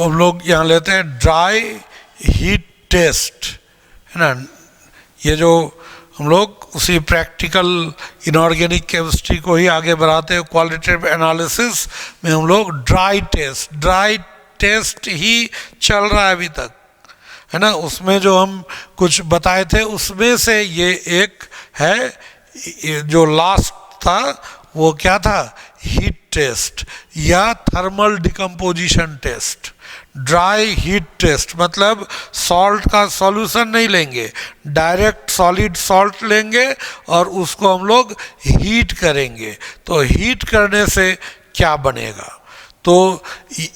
अब हम लोग यहाँ लेते हैं ड्राई हीट टेस्ट, है ना। ये जो हम लोग उसी प्रैक्टिकल इनऑर्गेनिक केमिस्ट्री को ही आगे बढ़ाते हैं, क्वालिटेटिव एनालिसिस में हम लोग ड्राई टेस्ट ही चल रहा है अभी तक, है ना। उसमें जो हम कुछ बताए थे उसमें से ये एक है, जो लास्ट था वो क्या था, हीट टेस्ट या thermal decomposition test. Dry heat test मतलब सॉल्ट का सॉल्यूशन नहीं लेंगे, डायरेक्ट सॉलिड सॉल्ट लेंगे और उसको हम लोग हीट करेंगे। तो हीट करने से क्या बनेगा, तो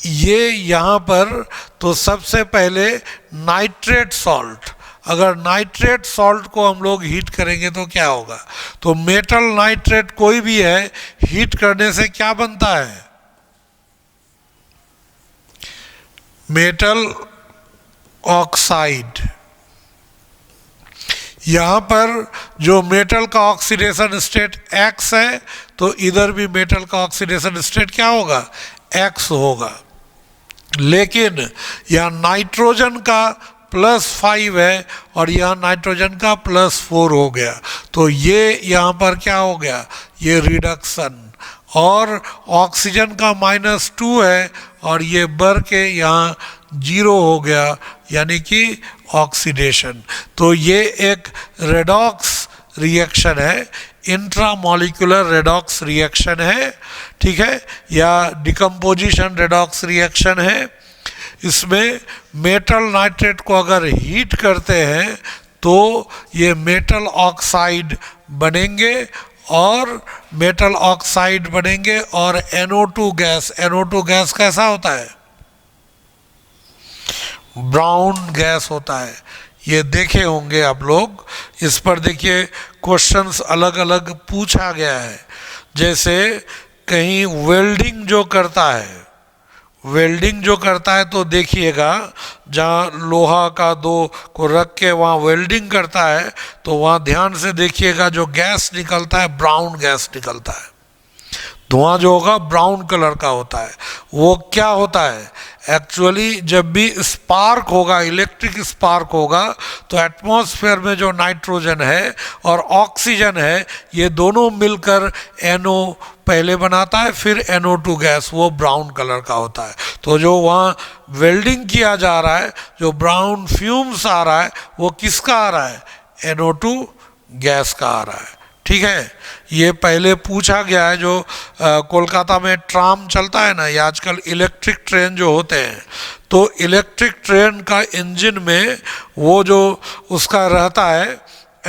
ये यहाँ पर तो सबसे पहले नाइट्रेट सॉल्ट, अगर नाइट्रेट सॉल्ट को हम लोग हीट करेंगे तो क्या होगा, तो मेटल नाइट्रेट कोई भी है, हीट करने से क्या बनता है, मेटल ऑक्साइड। यहाँ पर जो मेटल का ऑक्सीडेशन स्टेट X है, तो इधर भी मेटल का ऑक्सीडेशन स्टेट क्या होगा, X होगा। लेकिन यहाँ नाइट्रोजन का +5 है और यहाँ नाइट्रोजन का +4 हो गया, तो ये यहाँ पर क्या हो गया, ये रिडक्शन। और ऑक्सीजन का -2 है और ये बढ़ के यहाँ 0 हो गया, यानी कि ऑक्सीडेशन। तो ये एक रेडॉक्स रिएक्शन है, इंट्रामॉलिक्यूलर रेडॉक्स रिएक्शन है, ठीक है, या डिकम्पोजिशन रेडॉक्स रिएक्शन है। इसमें मेटल नाइट्रेट को अगर हीट करते हैं तो ये मेटल ऑक्साइड बनेंगे और मेटल ऑक्साइड बनेंगे और NO2 गैस, NO2 गैस कैसा होता है, ब्राउन गैस होता है। ये देखे होंगे आप लोग, इस पर देखिए क्वेश्चंस अलग अलग पूछा गया है। जैसे कहीं वेल्डिंग जो करता है, वेल्डिंग जो करता है तो देखिएगा जहाँ लोहा का दो को रख के वहाँ वेल्डिंग करता है तो वहाँ ध्यान से देखिएगा, जो गैस निकलता है ब्राउन गैस निकलता है, धुआं जो होगा ब्राउन कलर का होता है। वो क्या होता है, एक्चुअली जब भी स्पार्क होगा, इलेक्ट्रिक स्पार्क होगा, तो एटमॉस्फेयर में जो नाइट्रोजन है और ऑक्सीजन है, ये दोनों मिलकर NO पहले बनाता है, फिर NO2 गैस, वो ब्राउन कलर का होता है। तो जो वहाँ वेल्डिंग किया जा रहा है, जो ब्राउन फ्यूम्स आ रहा है, वो किसका आ रहा है, NO2 गैस का आ रहा है, ठीक है। ये पहले पूछा गया है, जो कोलकाता में ट्राम चलता है ना, या आजकल इलेक्ट्रिक ट्रेन जो होते हैं, तो इलेक्ट्रिक ट्रेन का इंजन में वो जो उसका रहता है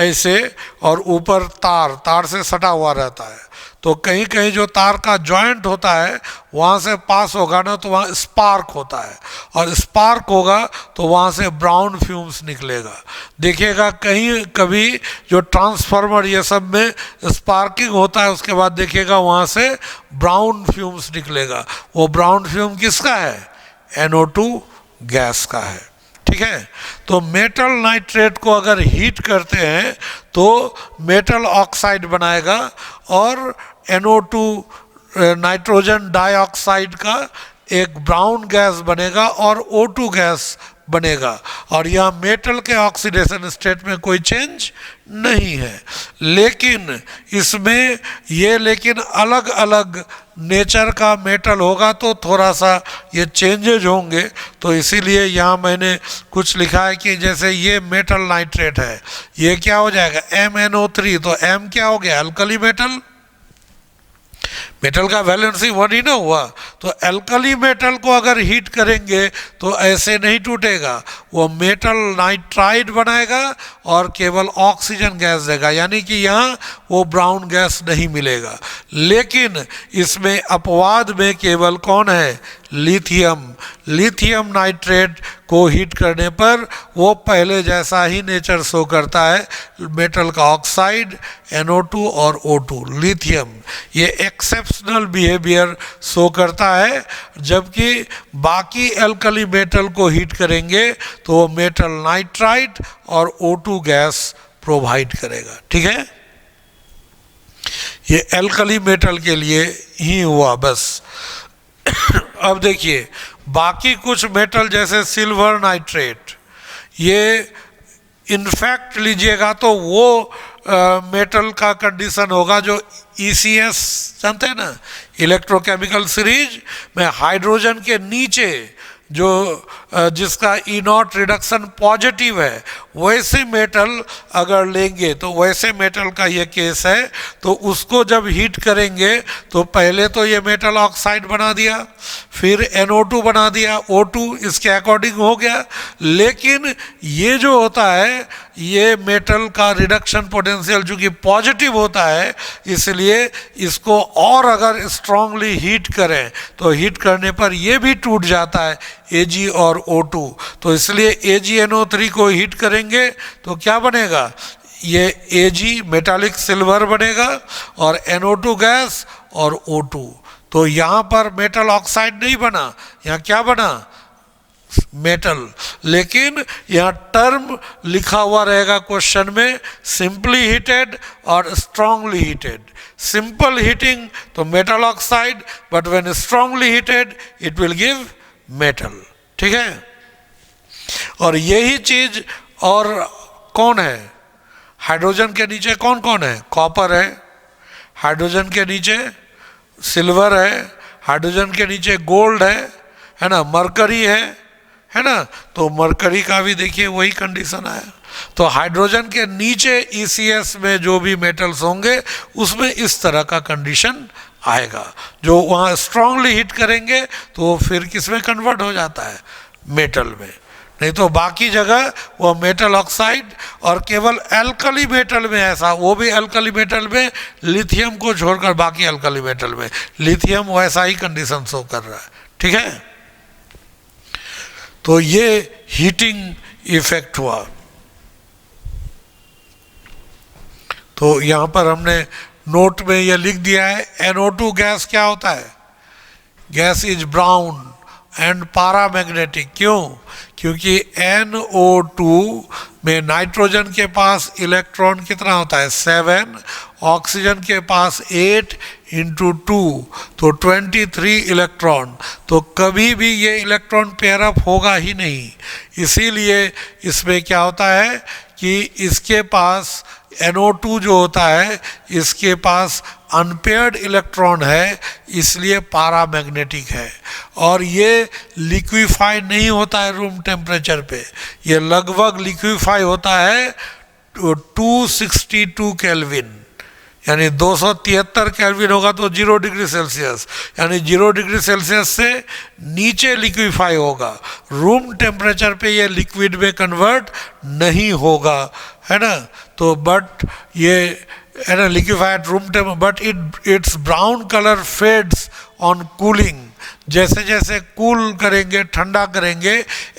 ऐसे, और ऊपर तार से सटा हुआ रहता है, तो कहीं कहीं जो तार का जॉइंट होता है वहाँ से पास होगा ना, तो वहाँ स्पार्क होता है, और स्पार्क होगा तो वहाँ से ब्राउन फ्यूम्स निकलेगा। देखिएगा कहीं कभी जो ट्रांसफार्मर ये सब में स्पार्किंग होता है, उसके बाद देखिएगा वहाँ से ब्राउन फ्यूम्स निकलेगा। वो ब्राउन फ्यूम किसका है, NO2 गैस का है, ठीक है। तो मेटल नाइट्रेट को अगर हीट करते हैं तो मेटल ऑक्साइड बनाएगा और NO2 नाइट्रोजन डाइऑक्साइड का एक ब्राउन गैस बनेगा और O2 गैस बनेगा, और यह मेटल के ऑक्सीडेशन स्टेट में कोई चेंज नहीं है। लेकिन इसमें ये लेकिन अलग अलग नेचर का मेटल होगा तो थोड़ा सा ये चेंजेज होंगे। तो इसीलिए यहाँ मैंने कुछ लिखा है कि जैसे ये मेटल नाइट्रेट है, ये क्या हो जाएगा, MnO3, तो M क्या हो गया, अल्कली मेटल, मेटल का वैलेंसी 1 ही ना हुआ। तो एल्कली मेटल को अगर हीट करेंगे तो ऐसे नहीं टूटेगा, वो मेटल नाइट्राइड बनाएगा और केवल ऑक्सीजन गैस देगा, यानी कि यहाँ वो ब्राउन गैस नहीं मिलेगा। लेकिन इसमें अपवाद में केवल कौन है, लिथियम। लिथियम नाइट्रेट को हीट करने पर वो पहले जैसा ही नेचर शो करता है, मेटल का ऑक्साइड, NO2 और O2। लिथियम ये एक्सेप्शनल बिहेवियर शो करता है, जबकि बाकी एल्कली मेटल को हीट करेंगे तो वो मेटल नाइट्राइट और O2 गैस प्रोवाइड करेगा, ठीक है। ये एल्कली मेटल के लिए ही हुआ बस। अब देखिए बाकी कुछ मेटल जैसे सिल्वर नाइट्रेट, ये इनफैक्ट लीजिएगा तो वो मेटल का कंडीशन होगा जो ECS जानते हैं ना, इलेक्ट्रोकेमिकल सीरीज में हाइड्रोजन के नीचे जो जिसका E0 रिडक्शन पॉजिटिव है, वैसे मेटल अगर लेंगे तो वैसे मेटल का ये केस है, तो उसको जब हीट करेंगे तो पहले तो ये मेटल ऑक्साइड बना दिया, फिर NO2 बना दिया, O2 इसके अकॉर्डिंग हो गया। लेकिन ये जो होता है ये मेटल का रिडक्शन पोटेंशियल चूँकि पॉजिटिव होता है, इसलिए इसको और अगर स्ट्रांगली हीट करें तो हीट करने पर ये भी टूट जाता है Ag और O2। तो इसलिए AgNO3 को हीट करेंगे तो क्या बनेगा, ये Ag मेटालिक सिल्वर बनेगा और NO2 गैस और O2। तो यहाँ पर मेटल ऑक्साइड नहीं बना, यहाँ क्या बना, मेटल। लेकिन यहाँ टर्म लिखा हुआ रहेगा क्वेश्चन में, सिंपली हीटेड और स्ट्रांगली हीटेड। सिंपल हीटिंग तो metal oxide, but when strongly heated it will give metal. ठीक है, और यही चीज और कौन है, हाइड्रोजन के नीचे कौन कौन है, कॉपर है, हाइड्रोजन के नीचे सिल्वर है, हाइड्रोजन के नीचे गोल्ड है ना, मरकरी है ना। तो मरकरी का भी देखिए वही कंडीशन आया। तो हाइड्रोजन के नीचे ECS में जो भी मेटल्स होंगे उसमें इस तरह का कंडीशन आएगा। जो वहाँ स्ट्रांगली हिट करेंगे तो फिर किस में कन्वर्ट हो जाता है, मेटल में। नहीं तो बाकी जगह वो मेटल ऑक्साइड, और केवल एल्कली मेटल में ऐसा, वो भी एल्कली मेटल में लिथियम को छोड़कर बाकी एल्कली मेटल में लिथियम वैसा ही कंडीशन शो कर रहा है। ठीक है, तो ये हीटिंग इफेक्ट हुआ। तो यहाँ पर हमने नोट में ये लिख दिया है, NO2 गैस क्या होता है, गैस इज ब्राउन एंड पारामैग्नेटिक। क्यों, क्योंकि NO2 में नाइट्रोजन के पास इलेक्ट्रॉन कितना होता है, 7, ऑक्सीजन के पास 8 × 2 तो 23 इलेक्ट्रॉन। तो कभी भी ये इलेक्ट्रॉन पेयर अप होगा ही नहीं। इसीलिए इसमें क्या होता है कि इसके पास NO2 जो होता है इसके पास अनपेयर्ड इलेक्ट्रॉन है, इसलिए पारामैग्नेटिक है। और ये लिक्विफाई नहीं होता है रूम टेम्परेचर पे, ये लगभग लिक्विफाई होता है 262 केल्विन, यानी 273 केल्विन होगा तो 0 डिग्री सेल्सियस, यानी 0 डिग्री सेल्सियस से नीचे लिक्विफाई होगा। रूम टेम्परेचर पे ये लिक्विड में कन्वर्ट नहीं होगा, है ना। तो बट ये है ना liquefied room temperature, but it's brown colour fades on cooling. जैसे जैसे कूल करेंगे, ठंडा करेंगे,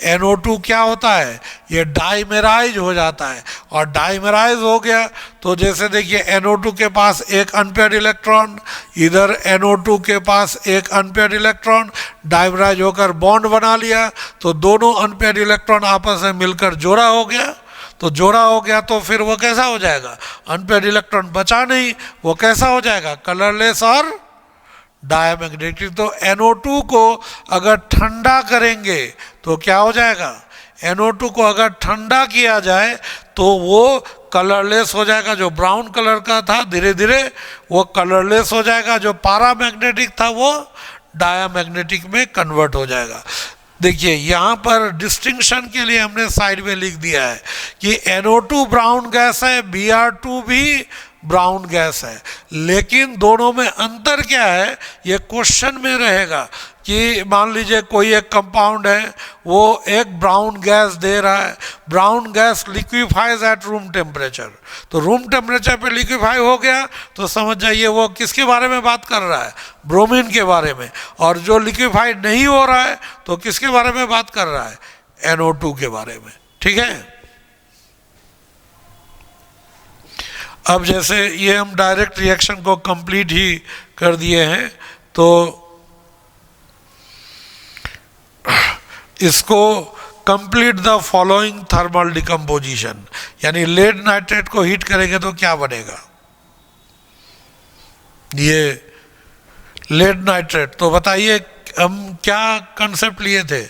NO2 क्या होता है, ये डाइमेराइज हो जाता है। और डाइमेराइज हो गया तो जैसे देखिए NO2 के पास एक अनपेयर्ड इलेक्ट्रॉन, इधर NO2 के पास एक अनपेयर्ड इलेक्ट्रॉन, डाइमेराइज होकर बॉन्ड बना लिया तो दोनों अनपेयर्ड इलेक्ट्रॉन आपस में मिलकर जोड़ा हो गया। तो जोड़ा हो गया तो फिर वो कैसा हो जाएगा, अनपेयर्ड इलेक्ट्रॉन बचा नहीं, वो कैसा हो जाएगा, कलरलेस और डायमैग्नेटिक। तो NO2 को अगर ठंडा करेंगे तो क्या हो जाएगा, NO2 को अगर ठंडा किया जाए तो वो कलरलेस हो जाएगा। जो ब्राउन कलर का था धीरे धीरे वो कलरलेस हो जाएगा, जो पारामैग्नेटिक था वो डायमैग्नेटिक में कन्वर्ट हो जाएगा। देखिए यहाँ पर डिस्टिंक्शन के लिए हमने साइड में लिख दिया है कि NO2 ब्राउन गैस है, Br2 भी ब्राउन गैस है, लेकिन दोनों में अंतर क्या है ये क्वेश्चन में रहेगा। कि मान लीजिए कोई एक कंपाउंड है वो एक ब्राउन गैस दे रहा है, brown gas liquefies at room temperature, तो रूम टेम्परेचर पे लिक्विफाई हो गया तो समझ जाइए वो किसके बारे में बात कर रहा है, ब्रोमीन के बारे में। और जो लिक्विफाइड नहीं हो रहा है तो किसके बारे में बात कर रहा है, NO2 के बारे में। ठीक है, अब जैसे ये हम डायरेक्ट रिएक्शन को कंप्लीट ही कर दिए हैं तो इसको complete the following thermal decomposition, यानी लेड नाइट्रेट को हीट करेंगे तो क्या बनेगा, ये लेड नाइट्रेट। तो बताइए हम क्या कंसेप्ट लिए थे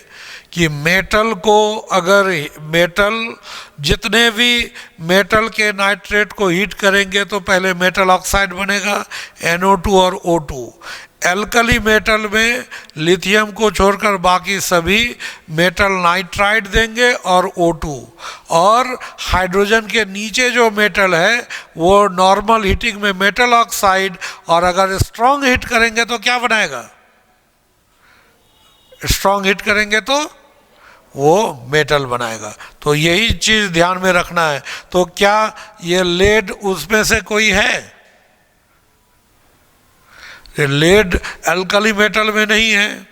कि मेटल को, अगर मेटल, जितने भी मेटल के नाइट्रेट को हीट करेंगे तो पहले मेटल ऑक्साइड बनेगा NO2 और O2। एल्कली मेटल में लिथियम को छोड़कर बाकी सभी मेटल नाइट्राइड देंगे और O2। और हाइड्रोजन के नीचे जो मेटल है वो नॉर्मल हीटिंग में मेटल ऑक्साइड, और अगर स्ट्रॉन्ग हीट करेंगे तो क्या बनाएगा, स्ट्रॉन्ग हीट करेंगे तो वो मेटल बनाएगा। तो यही चीज ध्यान में रखना है। तो क्या ये लेड उसमें से कोई है? लेड एल्कली मेटल में नहीं है,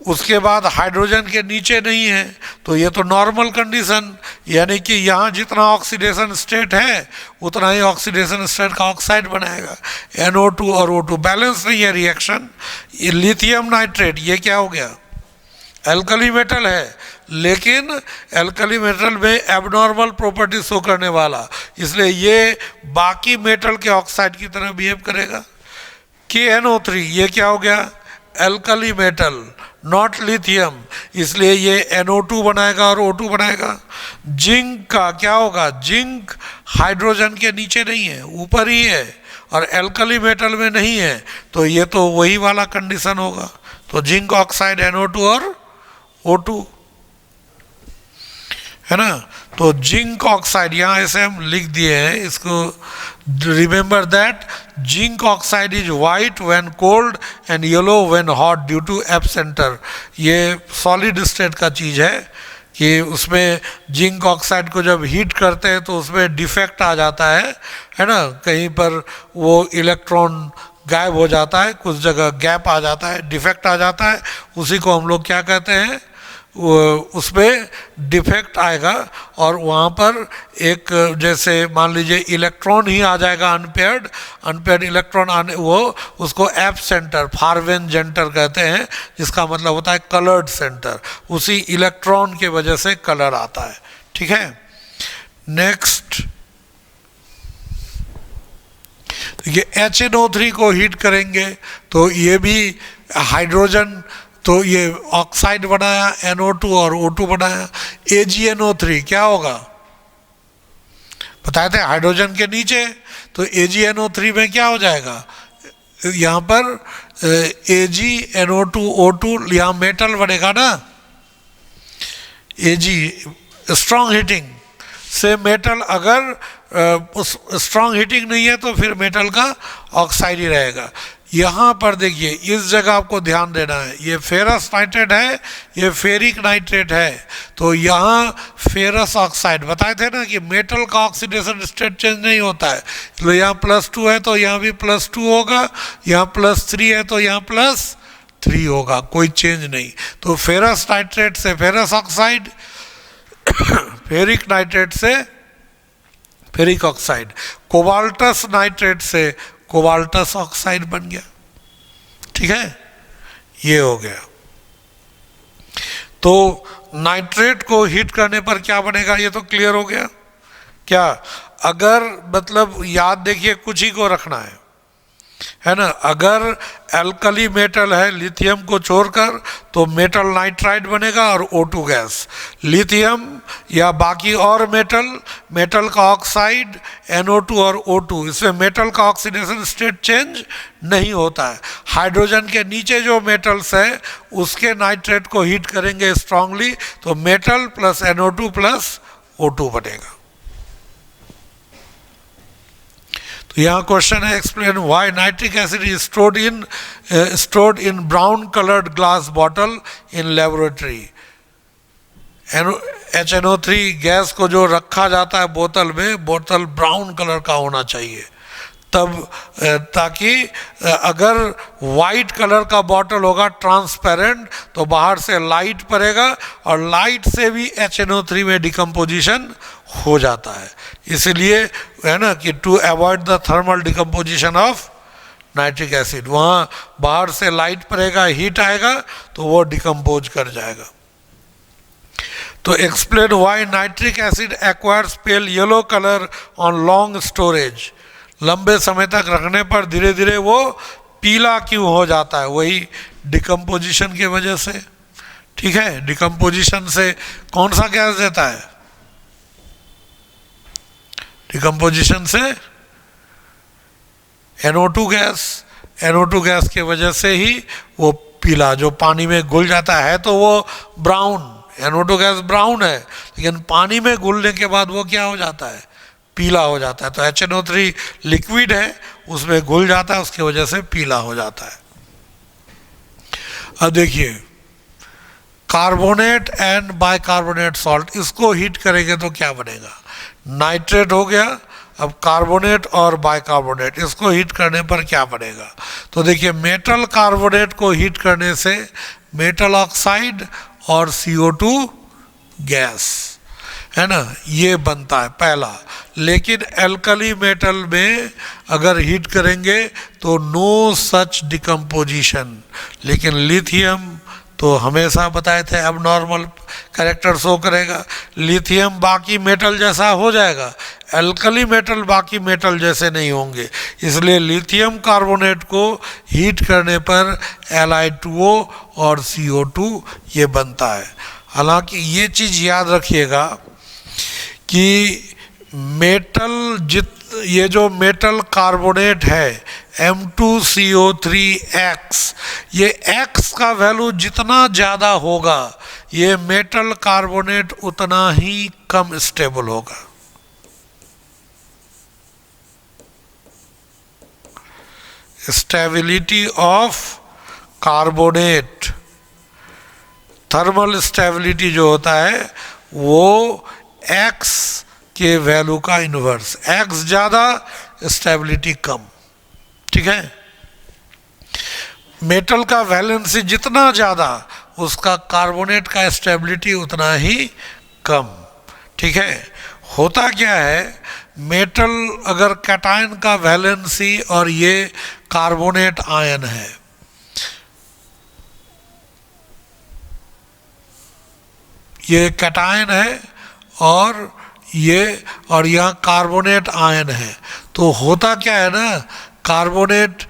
उसके बाद हाइड्रोजन के नीचे नहीं है, तो ये तो नॉर्मल कंडीशन, यानी कि यहाँ जितना ऑक्सीडेशन स्टेट है उतना ही ऑक्सीडेशन स्टेट का ऑक्साइड बनाएगा NO2 और O2। बैलेंस नहीं है रिएक्शन। ये लिथियम नाइट्रेट ये क्या हो गया, एल्कली मेटल है, लेकिन एल्कली मेटल में एबनॉर्मल प्रॉपर्टी शो करने वाला, इसलिए ये बाकी मेटल के ऑक्साइड की तरह बिहेव करेगा। KNO3 ये क्या हो गया, एल्कली मेटल, नॉट लिथियम, इसलिए ये NO2 बनाएगा और O2 बनाएगा। जिंक का क्या होगा, जिंक हाइड्रोजन के नीचे नहीं है, ऊपर ही है और एल्कली मेटल में नहीं है, तो ये तो वही वाला कंडीशन होगा। तो जिंक ऑक्साइड NO2 और O2 है ना। तो जिंक ऑक्साइड यहाँ ऐसे हम लिख दिए हैं इसको, remember that zinc oxide is white when cold and yellow when hot due to एब्सेंटर। ये सॉलिड स्टेट का चीज़ है कि उसमें जिंक ऑक्साइड को जब हीट करते हैं तो उसमें डिफेक्ट आ जाता है ना, कहीं पर वो इलेक्ट्रॉन गायब हो जाता है, कुछ जगह गैप आ जाता है, डिफेक्ट आ जाता है, उसी को हम लोग क्या कहते हैं, उसमें डिफेक्ट आएगा और वहाँ पर एक, जैसे मान लीजिए इलेक्ट्रॉन ही आ जाएगा अनपेयर्ड इलेक्ट्रॉन आने, वो उसको एप सेंटर, फारवेन जेंटर कहते हैं, जिसका मतलब होता है कलर्ड सेंटर, उसी इलेक्ट्रॉन के वजह से कलर आता है। ठीक है, नेक्स्ट ये HNO3 को हीट करेंगे तो ये भी हाइड्रोजन, तो ये ऑक्साइड बनाया NO2 और O2 बनाया। AgNO3 क्या होगा बताए थे, हाइड्रोजन के नीचे, तो AgNO3 में क्या हो जाएगा, यहाँ पर AgNO2O2, यहाँ मेटल बनेगा ना, Ag स्ट्रॉन्ग हीटिंग से मेटल, अगर उस स्ट्रॉन्ग हीटिंग नहीं है तो फिर मेटल का ऑक्साइड ही रहेगा। यहाँ पर देखिए इस जगह आपको ध्यान देना है, ये फेरस नाइट्रेट है, ये फेरिक नाइट्रेट है, तो यहाँ फेरस ऑक्साइड बताए थे ना कि मेटल का ऑक्सीडेशन स्टेट चेंज नहीं होता है, तो यहाँ +2 है तो यहाँ भी +2 होगा, यहाँ +3 है तो यहाँ +3 होगा, कोई चेंज नहीं। तो फेरस नाइट्रेट से फेरस ऑक्साइड, फेरिक नाइट्रेट से फेरिक ऑक्साइड, कोबाल्टस नाइट्रेट से कोबाल्टस ऑक्साइड बन गया। ठीक है, ये हो गया। तो नाइट्रेट को हीट करने पर क्या बनेगा, ये तो क्लियर हो गया। क्या, अगर मतलब याद देखिए कुछ ही को रखना है ना, अगर एल्कली मेटल है लिथियम को छोड़कर तो मेटल नाइट्राइड बनेगा और O2 गैस। लिथियम या बाकी और मेटल का ऑक्साइड NO2 और O2, इसमें मेटल का ऑक्सीडेशन स्टेट चेंज नहीं होता है। हाइड्रोजन के नीचे जो मेटल्स है उसके नाइट्रेट को हीट करेंगे स्ट्रांगली तो metal plus NO2 plus O2 बनेगा। तो यहाँ क्वेश्चन है, explain why nitric acid is stored in brown coloured glass bottle in laboratory. HNO3 gas को जो रखा जाता है बोतल में, बोतल ब्राउन कलर का होना चाहिए तब, ताकि अगर वाइट कलर का बॉटल होगा ट्रांसपेरेंट तो बाहर से लाइट पड़ेगा और लाइट से भी HNO3 में डिकम्पोजिशन हो जाता है। इसलिए है ना कि to avoid the thermal decomposition of nitric acid, वहाँ बाहर से लाइट पड़ेगा, हीट आएगा तो वो डिकम्पोज कर जाएगा। तो explain why nitric acid acquires pale yellow colour on long storage. लंबे समय तक रखने पर धीरे धीरे वो पीला क्यों हो जाता है? वही डिकम्पोजिशन की वजह से, ठीक है। डिकम्पोजिशन से कौन सा गैस देता है? डिकम्पोजिशन से NO2 गैस। NO2 गैस के वजह से ही वो पीला जो पानी में घुल जाता है, तो वो ब्राउन, NO2 गैस ब्राउन है, लेकिन पानी में घुलने के बाद वो क्या हो जाता है? पीला हो जाता है। तो HNO3 लिक्विड है, उसमें घुल जाता है, उसकी वजह से पीला हो जाता है। अब देखिए, कार्बोनेट एंड बाइकार्बोनेट सॉल्ट, इसको हीट करेंगे तो क्या बनेगा? नाइट्रेट हो गया। अब कार्बोनेट और बाइकार्बोनेट, इसको हीट करने पर क्या बनेगा? तो देखिए, मेटल कार्बोनेट को हीट करने से मेटल ऑक्साइड और CO2 गैस, है ना, ये बनता है पहला। लेकिन एल्कली मेटल में अगर हीट करेंगे तो नो सच डिकम्पोजिशन। लेकिन लिथियम तो हमेशा बताए थे अब नॉर्मल कैरेक्टर शो करेगा। लिथियम बाकी मेटल जैसा हो जाएगा, एल्कली मेटल बाकी मेटल जैसे नहीं होंगे। इसलिए लिथियम कार्बोनेट को हीट करने पर Li2O और CO2 ये बनता है। हालांकि ये चीज़ याद रखिएगा कि ये जो मेटल कार्बोनेट है M2CO3X, ये X का वैल्यू जितना ज़्यादा होगा, ये मेटल कार्बोनेट उतना ही कम स्टेबल होगा। Stability of carbonate, thermal stability जो होता है वो X के वैल्यू का इन्वर्स, X ज़्यादा स्टेबिलिटी कम, ठीक है। मेटल का वैलेंसी जितना ज़्यादा, उसका कार्बोनेट का स्टेबिलिटी उतना ही कम, ठीक है। होता क्या है, मेटल अगर कैटायन का वैलेंसी और ये कार्बोनेट आयन है, ये कैटायन है और यहाँ कार्बोनेट आयन है, तो होता क्या है ना, कार्बोनेट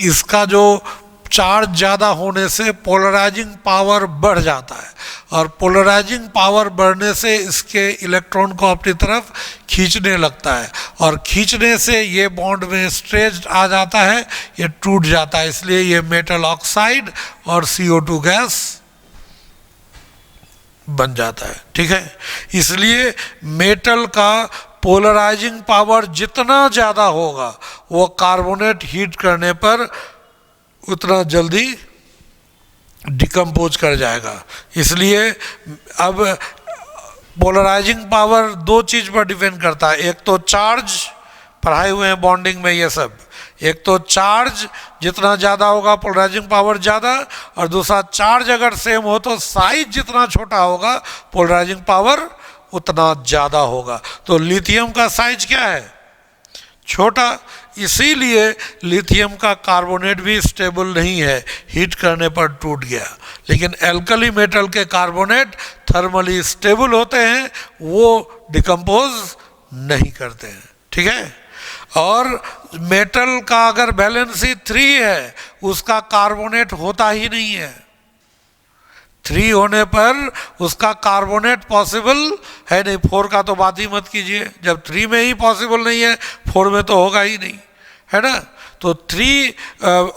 इसका जो चार्ज ज़्यादा होने से पोलराइजिंग पावर बढ़ जाता है, और पोलराइजिंग पावर बढ़ने से इसके इलेक्ट्रॉन को अपनी तरफ खींचने लगता है, और खींचने से ये बॉन्ड में स्ट्रेच आ जाता है, ये टूट जाता है। इसलिए ये मेटल ऑक्साइड और CO2 गैस बन जाता है, ठीक है। इसलिए मेटल का पोलराइजिंग पावर जितना ज़्यादा होगा, वो कार्बोनेट हीट करने पर उतना जल्दी डिकम्पोज कर जाएगा। इसलिए अब पोलराइजिंग पावर दो चीज़ पर डिपेंड करता है, एक तो चार्ज, पढ़ाए हुए हैं बॉन्डिंग में ये सब, एक तो चार्ज जितना ज़्यादा होगा पोलराइजिंग पावर ज़्यादा, और दूसरा चार्ज अगर सेम हो तो साइज जितना छोटा होगा पोलराइजिंग पावर उतना ज़्यादा होगा। तो लिथियम का साइज क्या है? छोटा, इसीलिए लिथियम का कार्बोनेट भी स्टेबल नहीं है, हीट करने पर टूट गया। लेकिन एल्कली मेटल के कार्बोनेट थर्मली स्टेबल होते हैं, वो डिकम्पोज नहीं करते हैं, ठीक है। और मेटल का अगर वैलेंसी 3 है, उसका कार्बोनेट होता ही नहीं है। 3 होने पर उसका कार्बोनेट पॉसिबल है नहीं, 4 का तो बात ही मत कीजिए। जब 3 में ही पॉसिबल नहीं है, 4 में तो होगा ही नहीं, है ना। तो 3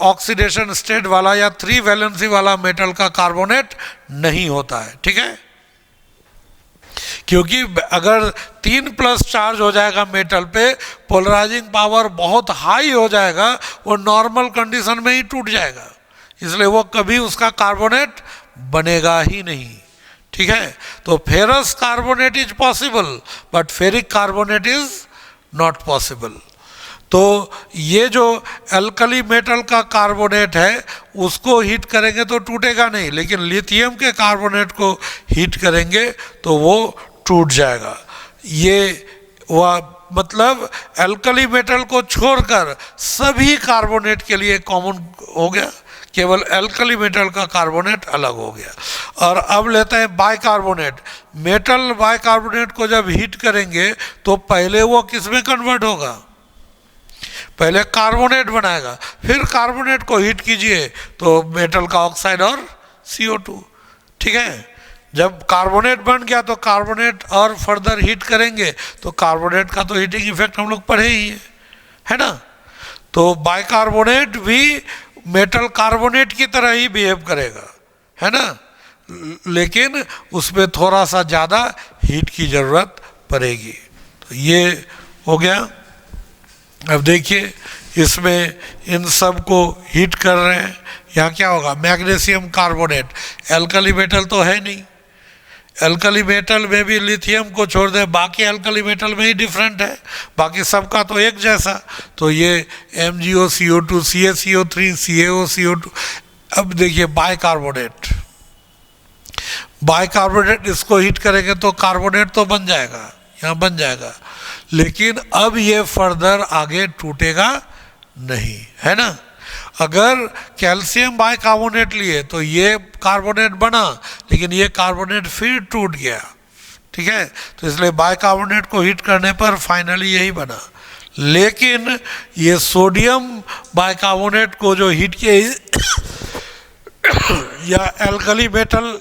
ऑक्सीडेशन स्टेट वाला या 3 वैलेंसी वाला मेटल का कार्बोनेट नहीं होता है, ठीक है। क्योंकि अगर 3+ चार्ज हो जाएगा मेटल पे, पोलराइजिंग पावर बहुत हाई हो जाएगा, वो नॉर्मल कंडीशन में ही टूट जाएगा, इसलिए वो कभी उसका कार्बोनेट बनेगा ही नहीं, ठीक है। तो ferrous carbonate is possible, but ferric carbonate is not possible. तो ये जो एल्कली मेटल का कार्बोनेट है, उसको हीट करेंगे तो टूटेगा नहीं, लेकिन लिथियम के कार्बोनेट को हीट करेंगे तो वो टूट जाएगा। ये वह मतलब एल्कली मेटल को छोड़कर सभी कार्बोनेट के लिए कॉमन हो गया, केवल एल्कली मेटल का कार्बोनेट अलग हो गया। और अब लेते हैं बाइकार्बोनेट। मेटल बाइकार्बोनेट को जब हीट करेंगे तो पहले वो किस में कन्वर्ट होगा? पहले कार्बोनेट बनाएगा, फिर कार्बोनेट को हीट कीजिए तो मेटल का ऑक्साइड और CO2, ठीक है। जब कार्बोनेट बन गया तो कार्बोनेट और फर्दर हीट करेंगे तो कार्बोनेट का तो हीटिंग इफेक्ट हम लोग पढ़े ही है ना। तो बाइकार्बोनेट भी मेटल कार्बोनेट की तरह ही बिहेव करेगा, है ना, लेकिन उसमें थोड़ा सा ज़्यादा हीट की ज़रूरत पड़ेगी। तो ये हो गया। अब देखिए इसमें इन सब को हीट कर रहे हैं, यहाँ क्या होगा, मैग्नीशियम कार्बोनेट, एल्कली मेटल तो है नहीं, एल्कली मेटल में भी लिथियम को छोड़ दें, बाकी एल्कली मेटल में ही डिफरेंट है, बाकी सबका तो एक जैसा। तो ये MgO CO2 CaCO3 CaOCO2। अब देखिए बाइकार्बोनेट, बाइकार्बोनेट इसको हीट करेंगे तो कार्बोनेट तो बन जाएगा, यहाँ बन जाएगा, लेकिन अब ये फर्दर आगे टूटेगा नहीं, है ना। अगर कैल्शियम बाइकार्बोनेट लिए तो ये कार्बोनेट बना, लेकिन ये कार्बोनेट फिर टूट गया, ठीक है। तो इसलिए बाइकार्बोनेट को हीट करने पर फाइनली यही बना। लेकिन ये सोडियम बाइकार्बोनेट को जो हीट किए या एल्कली मेटल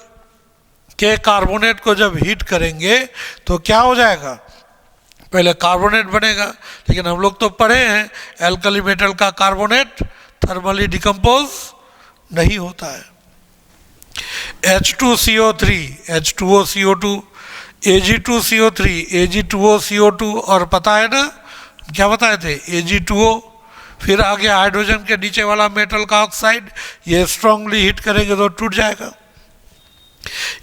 के कार्बोनेट को जब हीट करेंगे तो क्या हो जाएगा, पहले कार्बोनेट बनेगा, लेकिन हम लोग तो पढ़े हैं एल्कली मेटल का कार्बोनेट थर्मली डिकम्पोज नहीं होता है। H2CO3 H2OCO2 Ag2CO3 Ag2OCO2 और पता है ना क्या बताए थे, Ag2O, फिर आगे हाइड्रोजन के नीचे वाला मेटल का ऑक्साइड, ये स्ट्रांगली हीट करेंगे तो टूट जाएगा।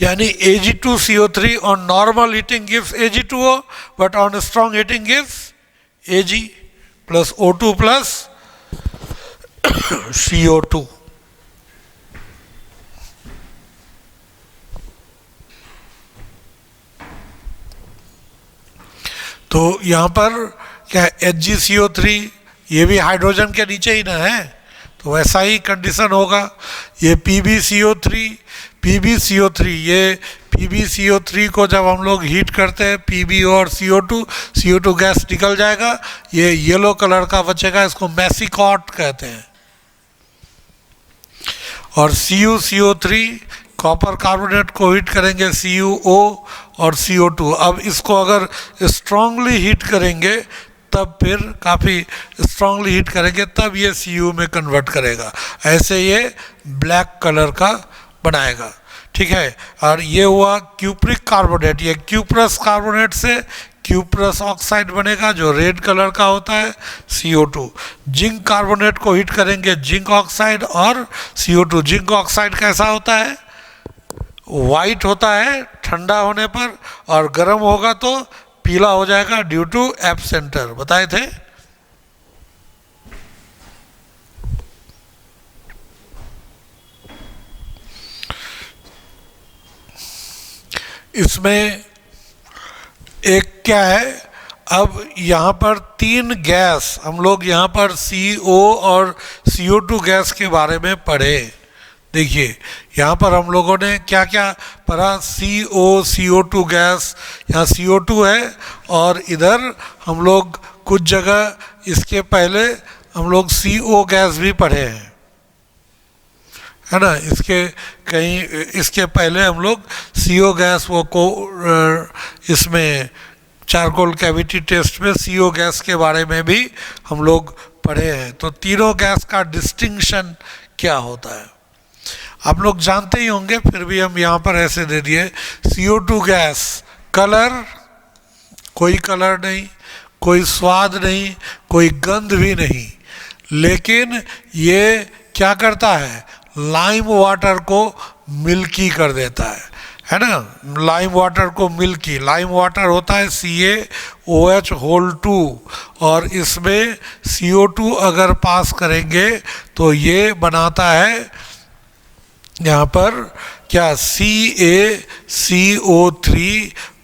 यानी Ag2CO3 on normal heating gives Ag2O, but on strong heating gives Ag plus O2 plus CO2। तो यहाँ पर क्या HgCO3, ये भी हाइड्रोजन के नीचे ही ना है, तो वैसा ही कंडीशन होगा। ये PbCO3 ये PbCO3 को जब हम लोग हीट करते हैं Pb और CO2 गैस निकल जाएगा, ये येलो कलर का बचेगा, इसको मैसिकॉट कहते हैं। और CuCO3 कॉपर कार्बोनेट को हीट करेंगे CuO और CO2। अब इसको अगर स्ट्रांगली हीट करेंगे तब फिर काफ़ी स्ट्रांगली हीट करेंगे तब ये Cu में कन्वर्ट करेगा, ऐसे ये ब्लैक कलर का बनाएगा, ठीक है। और ये हुआ क्यूप्रिक कार्बोनेट, ये क्यूप्रस कार्बोनेट से क्यूप्रस ऑक्साइड बनेगा जो रेड कलर का होता है CO2। जिंक कार्बोनेट को हीट करेंगे जिंक ऑक्साइड और CO2। जिंक ऑक्साइड कैसा होता है, वाइट होता है ठंडा होने पर, और गर्म होगा तो पीला हो जाएगा ड्यू टू एब्सेंटर, बताए थे। इसमें एक क्या है, अब यहाँ पर 3 गैस हम लोग यहाँ पर CO और CO2 गैस के बारे में पढ़े। देखिए यहाँ पर हम लोगों ने क्या क्या पढ़ा, CO2 गैस, यहाँ CO2 है, और इधर हम लोग कुछ जगह इसके पहले हम लोग CO गैस भी पढ़े हैं, है ना। इसके पहले हम लोग CO गैस इसमें चारकोल कैविटी टेस्ट में CO गैस के बारे में भी हम लोग पढ़े हैं। तो तीनों गैस का डिस्टिंक्शन क्या होता है आप लोग जानते ही होंगे, फिर भी हम यहाँ पर ऐसे दे दिए। CO2 गैस कलर, कोई कलर नहीं, कोई स्वाद नहीं, कोई गंध भी नहीं, लेकिन ये क्या करता है, लाइम वाटर को मिल्की कर देता है ना। लाइम वाटर को मिल्की, लाइम वाटर होता है CaOH2, और इसमें CO2 अगर पास करेंगे तो ये बनाता है यहाँ पर क्या, CaCO3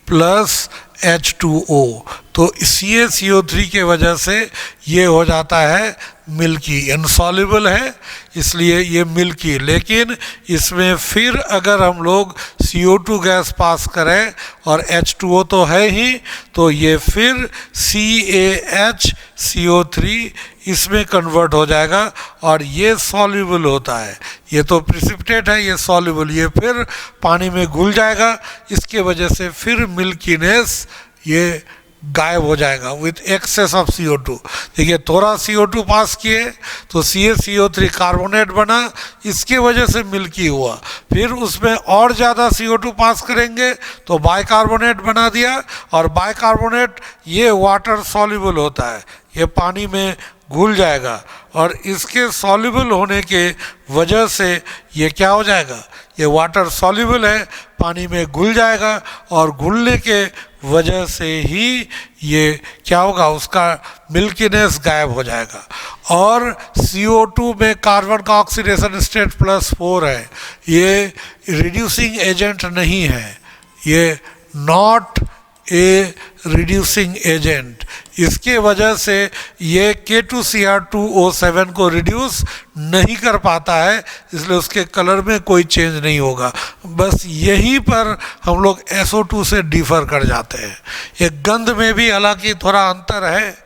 प्लस H2O। तो CaCO3 के वजह से ये हो जाता है मिल्की, इनसॉल्युबल है इसलिए ये मिल्की। लेकिन इसमें फिर अगर हम लोग CO2 गैस पास करें और H2O तो है ही, तो ये फिर CaHCO3 इसमें कन्वर्ट हो जाएगा और ये सॉल्युबल होता है। ये तो प्रिसिपिटेट है, ये सॉल्युबल, ये फिर पानी में घुल जाएगा। इसके वजह से फिर मिल्कीनेस ये गायब हो जाएगा विथ एक्सेस ऑफ CO2। देखिए थोड़ा CO2 पास किए तो CaCO3 कार्बोनेट बना, इसके वजह से मिल्की हुआ। फिर उसमें और ज़्यादा CO2 पास करेंगे तो बाइकार्बोनेट बना दिया, और बाइकार्बोनेट ये वाटर सॉल्युबल होता है, ये पानी में घुल जाएगा, और इसके सॉल्युबल होने के वजह से ये क्या हो जाएगा, ये वाटर सॉल्युबल है, पानी में घुल जाएगा, और घुलने के वजह से ही ये क्या होगा, उसका मिल्कीनेस गायब हो जाएगा। और CO2 में कार्बन का ऑक्सीडेशन स्टेट +4 है, ये रिड्यूसिंग एजेंट नहीं है, ये नॉट ए रिड्यूसिंग एजेंट। इसके वजह से ये K2Cr2O7 को रिड्यूस नहीं कर पाता है, इसलिए उसके कलर में कोई चेंज नहीं होगा। बस यहीं पर हम लोग SO2 से डिफ़र कर जाते हैं। ये गंध में भी हालांकि थोड़ा अंतर है,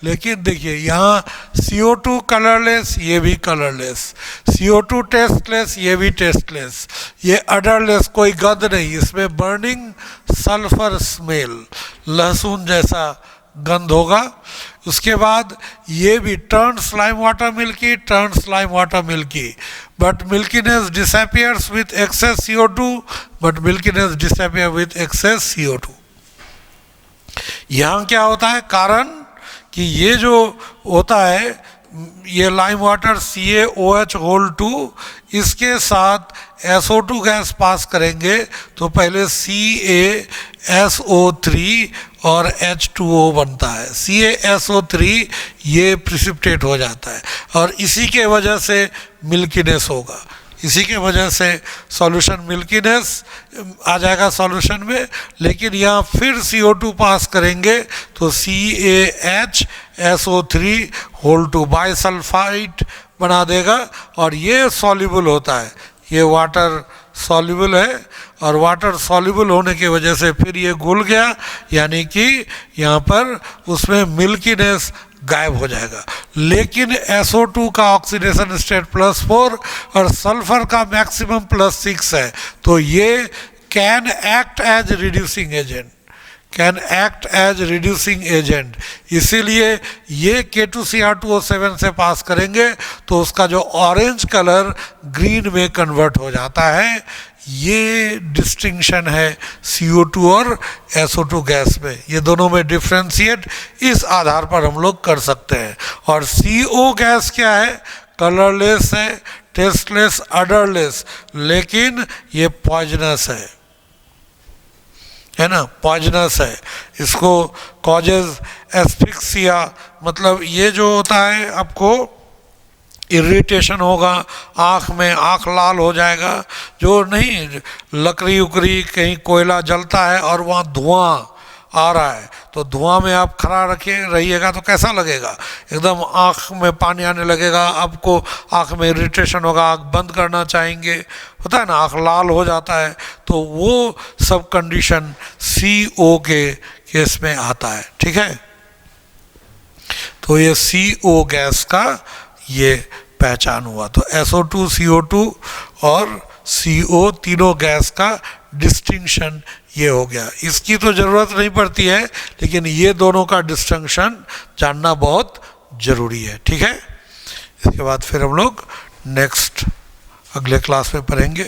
लेकिन देखिए यहाँ CO2 कलरलेस, ये भी कलरलेस, CO2 टेस्टलेस, ये भी टेस्टलेस, ये अडरलेस, कोई गंध नहीं, इसमें बर्निंग सल्फर स्मेल, लहसुन जैसा गंध होगा। उसके बाद ये भी turn slime water milky, turn slime water milky, but milkiness disappears with access CO2, but milkiness disappear with access CO2। यहाँ क्या होता है, कारण कि ये जो होता है, ये लाइम वाटर CaOH2 इसके साथ SO2 गैस पास करेंगे तो पहले CaSO3 और H2O बनता है। CaSO3 ये प्रिसिपिटेट हो जाता है, और इसी के वजह से मिल्कीनेस होगा, इसी के वजह से सॉल्यूशन मिल्कीनेस आ जाएगा सॉल्यूशन में। लेकिन यहाँ फिर CO2 पास करेंगे तो CaHSO3 बाइसल्फाइड बना देगा, और ये सॉल्युबल होता है, ये वाटर सॉल्युबल है, और वाटर सॉल्युबल होने की वजह से फिर ये घुल गया, यानी कि यहाँ पर उसमें मिल्कीनेस गायब हो जाएगा। लेकिन SO2 का ऑक्सीडेशन स्टेट +4 और सल्फर का मैक्सिमम +6 है, तो ये can act as reducing agent, can act as reducing agent. इसीलिए ये K2Cr2O7 से पास करेंगे तो उसका जो ऑरेंज कलर ग्रीन में कन्वर्ट हो जाता है। ये डिस्टिंक्शन है CO2 और SO2 गैस में, ये दोनों में डिफ्रेंशिएट इस आधार पर हम लोग कर सकते हैं। और CO गैस क्या है, कलरलेस है, टेस्टलेस, अडरलेस, लेकिन ये पॉइजनस है ना, पॉइजनस है। इसको कॉजेज एस्फिक्सिया, मतलब ये जो होता है आपको इरिटेशन होगा, आँख में आँख लाल हो जाएगा, जो नहीं लकड़ी उकड़ी कहीं कोयला जलता है और वहाँ धुआं आ रहा है, तो धुआं में आप खड़ा रहिएगा तो कैसा लगेगा, एकदम आँख में पानी आने लगेगा, आपको आँख में इरिटेशन होगा, आँख बंद करना चाहेंगे, होता है ना, आँख लाल हो जाता है। तो वो सब कंडीशन CO के केस में आता है, ठीक है। तो ये CO गैस का ये पहचान हुआ। तो SO2, CO2 और CO तीनों गैस का डिस्टिंक्शन ये हो गया। इसकी तो ज़रूरत नहीं पड़ती है, लेकिन ये दोनों का डिस्टिंक्शन जानना बहुत ज़रूरी है, ठीक है। इसके बाद फिर हम लोग नेक्स्ट अगले क्लास में पढ़ेंगे।